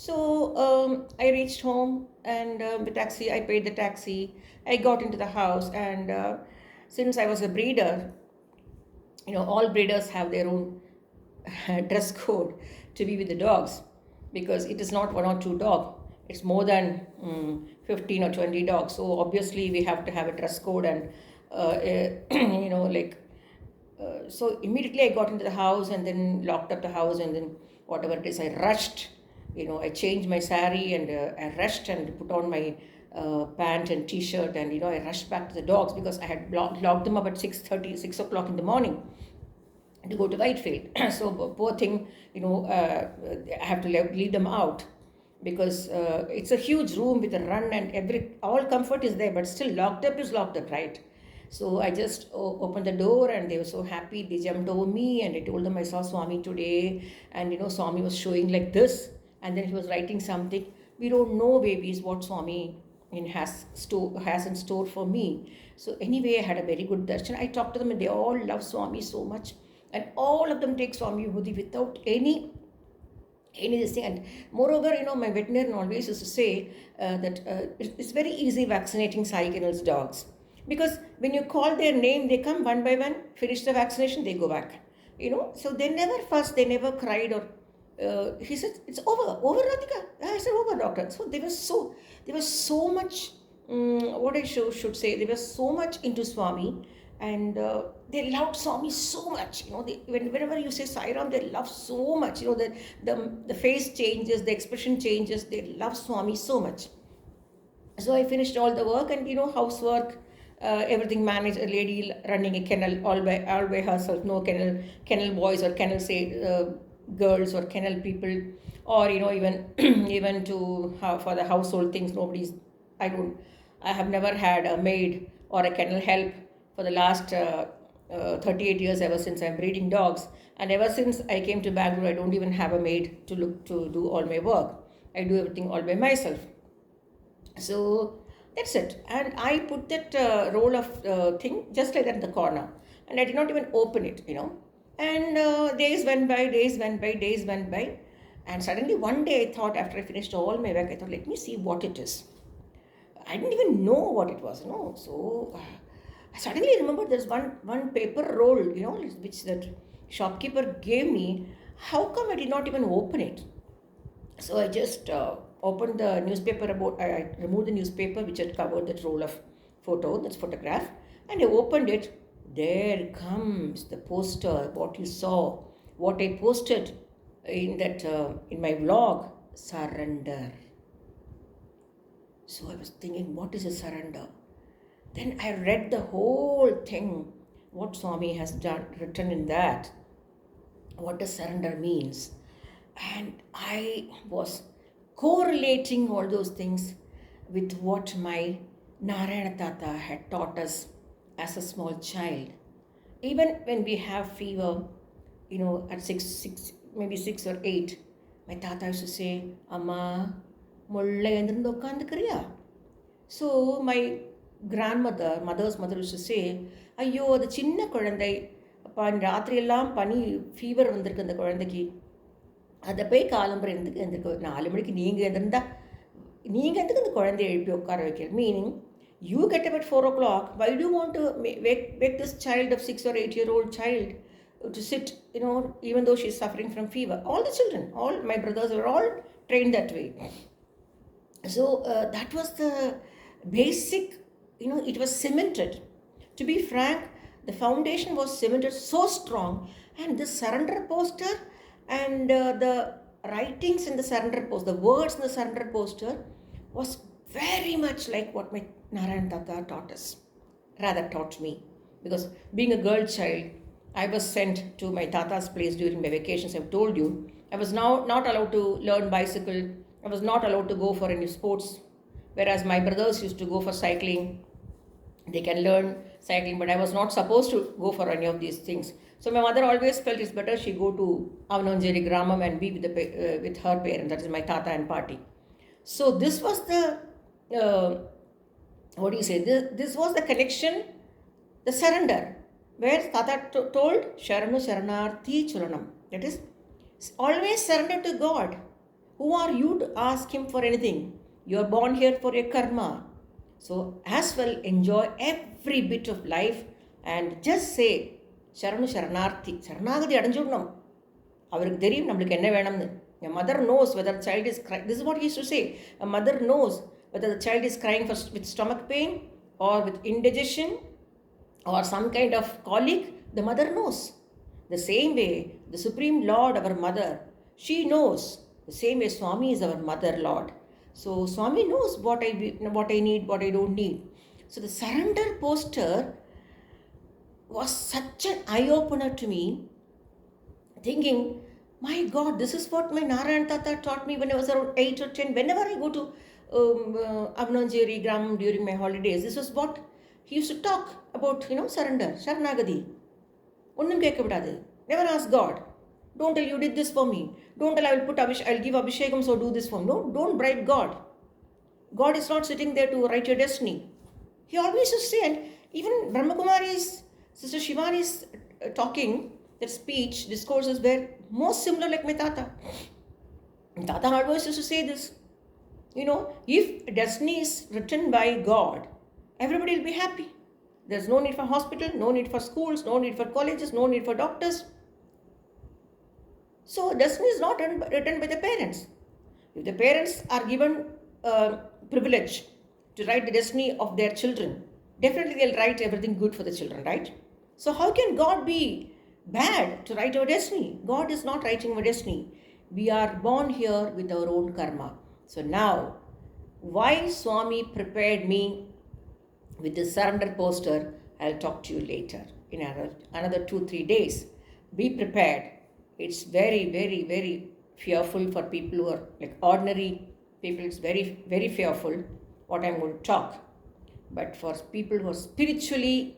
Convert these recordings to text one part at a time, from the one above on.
I reached home and the taxi, I paid the taxi. I got into the house, and since I was a breeder, all breeders have their own dress code to be with the dogs, because it is not one or two dog, it's more than 15 or 20 dogs. So obviously we have to have a dress code, and like so immediately I got into the house and then locked up the house, and then whatever it is, I rushed. I changed my sari, and I rushed and put on my pant and t-shirt, and I rushed back to the dogs because I had locked them up at 6:30, 6 o'clock in the morning to go to Whitefield. So poor thing, I have to leave them out, because it's a huge room with a run and all comfort is there, but still locked up is locked up, right? So I just opened the door, and they were so happy. They jumped over me, and I told them I saw Swami today, and Swami was showing like this, and then he was writing something. We don't know, babies, what Swami has in store for me. So anyway, I had a very good darshan. I talked to them, and they all love Swami so much, and all of them take Swami Vibhuti without any this thing. And moreover, my veterinarian always used to say that it's very easy vaccinating Sai Kennel's dogs, because when you call their name, they come one by one, finish the vaccination, they go back. So they never fussed, they never cried, or he said, "It's over, Radhika." I said, "Over, doctor." So they were so much. What I should say, they were so much into Swami, and they loved Swami so much. Whenever you say Sai Ram, they love so much. The face changes, the expression changes. They love Swami so much. So I finished all the work, and housework, everything managed. A lady running a kennel all by herself. No kennel boys or kennel girls or kennel people, or even even for the household things. I have never had a maid or a kennel help for the last 38 years, ever since I'm breeding dogs. And ever since I came to Bangalore, I don't even have a maid to do all my work. I do everything all by myself. So that's it. And I put that roll of thing just like that in the corner, and I did not even open it. And days went by, days went by. And suddenly one day I thought, after I finished all my work, I thought, let me see what it is. I didn't even know what it was. So I suddenly remembered there's one paper roll, which that shopkeeper gave me. How come I did not even open it? So I just opened the newspaper I removed the newspaper which had covered that roll of that's photograph, and I opened it. There comes the poster, what you saw, what I posted in my vlog, surrender. So I was thinking, what is a surrender? Then I read the whole thing, what Swami has written in that, what does surrender means. And I was correlating all those things with what my Narayana Tata had taught us as a small child. Even when we have fever, at maybe 6 or 8, my Tata used to say, "Amma, mulla endrundu ukkandukriya." So my mother's mother used to say, "Ayyo, adu chinna kulandai, appa rathri ellam pani fever vandirukku andha kulandaki. அதை போய் காலம்பரம் எந்திரிக்க 4 மணிக்கு நீங்கள் எந்திருந்தா நீங்கள் எதுக்கு அந்த குழந்தைய எழுப்பி உட்கார வைக்கிறீங்க? Meaning, you get up at 4 o'clock. Why do you want to wake this child of 6 or 8-year-old child to sit, even though she's suffering from fever?" All the children, all my brothers were all trained that way. So that was the basic, it was cemented. To be frank, the foundation was cemented so strong, and this surrender poster and the writings in the surrender poster, the words in the surrender poster was very much like what my Narayana Tata taught me. Because being a girl child, I was sent to my Tata's place during my vacations. I've told you, I was now not allowed to learn bicycle. I was not allowed to go for any sports, whereas my brothers used to go for cycling. They can learn cycling, but I was not supposed to go for any of these things. So my mother always felt it's better she go to Avananjeri Gramam and be with her parents, that is my Tata and Party. So this was the, this was the connection, the surrender, where Tata told, Sharanu Sharanarthi Chulanam. That is, always surrender to God. Who are you to ask him for anything? You are born here for your karma. So, as well, enjoy every bit of life and just say, Sharanu Sharanarthi, Sharanagati Adanjurnam. அவருக்கு தெரியும் நம்மளுக்கு என்ன வேணும்னு. A mother knows whether the child is crying. This is what he used to say. A mother knows whether the child is crying with stomach pain or with indigestion or some kind of colic. The mother knows. The same way, the Supreme Lord, our mother, she knows. The same way, Swami is our mother, Lord. So Swami knows what I need, what I don't need. So the surrender poster was such an eye-opener to me, thinking, my God, this is what my Narayan Tata taught me when I was around 8 or 10. Whenever I go to Avnanjeri Gram during my holidays, this was what he used to talk about, surrender, Sharanagati. Onnum kekka vidadu. Never ask God. Don't tell you did this for me. Don't tell I'll give Abhishekam, so do this for me. No, don't bribe God. God is not sitting there to write your destiny. He always used to say, and even Brahmakumari's Sister Shivani's talking, that speech, discourses were most similar like my Tata. Tata always used to say this. If destiny is written by God, everybody will be happy. There's no need for hospital, no need for schools, no need for colleges, no need for doctors. So destiny is not written by the parents. If the parents are given privilege to write the destiny of their children, definitely they'll write everything good for the children, right? So how can God be bad to write our destiny? God is not writing our destiny. We are born here with our own karma. So now, why Swami prepared me with the surrender poster, I'll talk to you later in another 2-3 days. Be prepared. It's very, very, very fearful for people who are like ordinary people. It's very, very fearful what I'm going to talk. But for people who are spiritually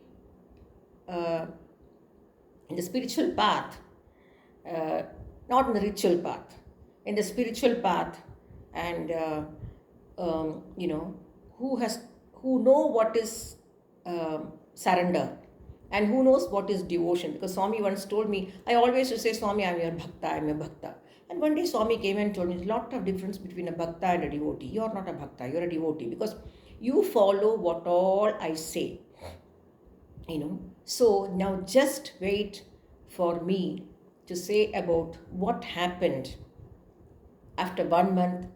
in the spiritual path, not in the ritual path, in the spiritual path, and who know what is surrender and who knows what is devotion. Because Swami once told me, I always used to say, Swami, I'm your bhakta, I'm a bhakta. And one day Swami came and told me, there's a lot of difference between a bhakta and a devotee. You're not a bhakta, you're a devotee, because you follow what all I say. So now just wait for me to say about what happened after 1 month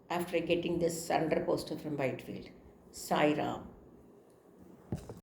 after getting this surrender poster from Whitefield. Sai Ram.